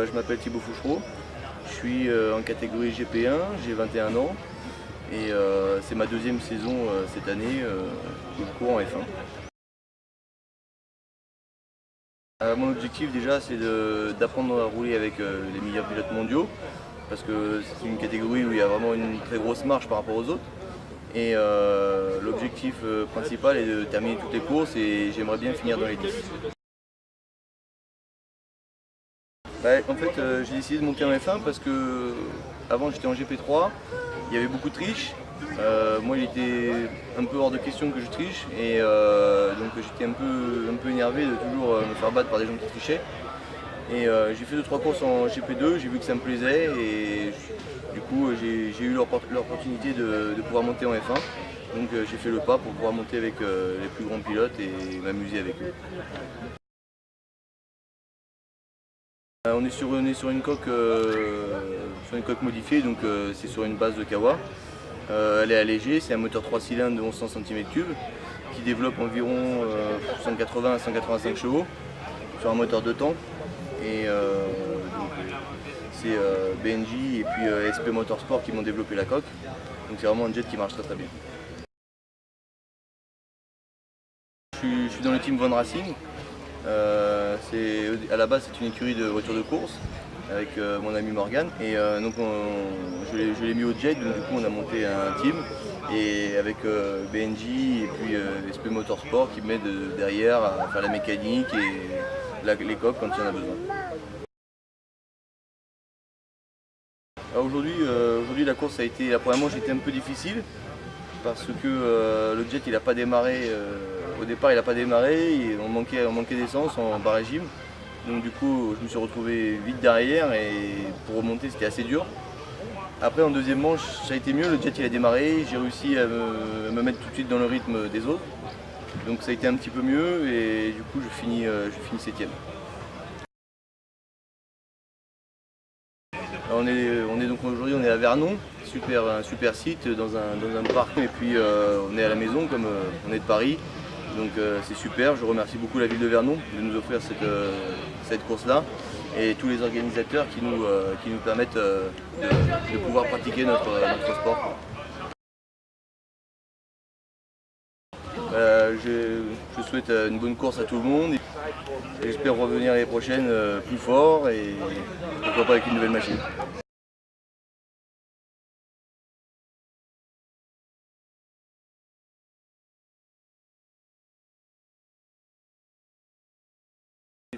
Je m'appelle Thibaut Fouchereau, je suis en catégorie GP1, j'ai 21 ans et c'est ma deuxième saison cette année que je cours en F1. Mon objectif déjà c'est d'apprendre à rouler avec les meilleurs pilotes mondiaux parce que c'est une catégorie où il y a vraiment une très grosse marge par rapport aux autres. Et l'objectif principal est de terminer toutes les courses et j'aimerais bien finir dans les 10. En fait, j'ai décidé de monter en F1 parce que avant j'étais en GP3, il y avait beaucoup de triches. Moi, il était un peu hors de question que je triche et donc j'étais un peu énervé de toujours me faire battre par des gens qui trichaient. Et j'ai fait 2-3 courses en GP2, j'ai vu que ça me plaisait et du coup j'ai eu l'opportunité de pouvoir monter en F1. Donc j'ai fait le pas pour pouvoir monter avec les plus grands pilotes et m'amuser avec eux. On est sur une coque modifiée, donc c'est sur une base de Kawa. Elle est allégée, c'est un moteur 3 cylindres de 1100 cm3 qui développe environ 180 à 185 chevaux sur un moteur 2 temps. Et c'est BNJ et puis SP Motorsport qui m'ont développé la coque. Donc c'est vraiment un jet qui marche très très bien. Je suis dans le team Von Racing. À la base c'est une écurie de voitures de course avec mon ami Morgan et donc je l'ai mis au jet, donc du coup on a monté un team et avec BNJ et puis SP Motorsport qui m'aide derrière à faire la mécanique et les coques quand il y en a besoin. Aujourd'hui la course a été, la première manche était un peu difficile parce que le jet il n'a pas démarré, au départ il n'a pas démarré, et on manquait d'essence en bas régime. Donc du coup je me suis retrouvé vite derrière et pour remonter c'était assez dur. Après en deuxième manche ça a été mieux, le jet il a démarré, j'ai réussi à me mettre tout de suite dans le rythme des autres. Donc ça a été un petit peu mieux et du coup je finis 7ème. On est donc aujourd'hui on est à Vernon, un super site dans un parc et puis on est à la maison comme on est de Paris. Donc c'est super, je remercie beaucoup la ville de Vernon de nous offrir cette course-là et tous les organisateurs qui nous permettent de pouvoir pratiquer notre sport. Je souhaite une bonne course à tout le monde. J'espère revenir l'année prochaine plus fort et pourquoi pas avec une nouvelle machine.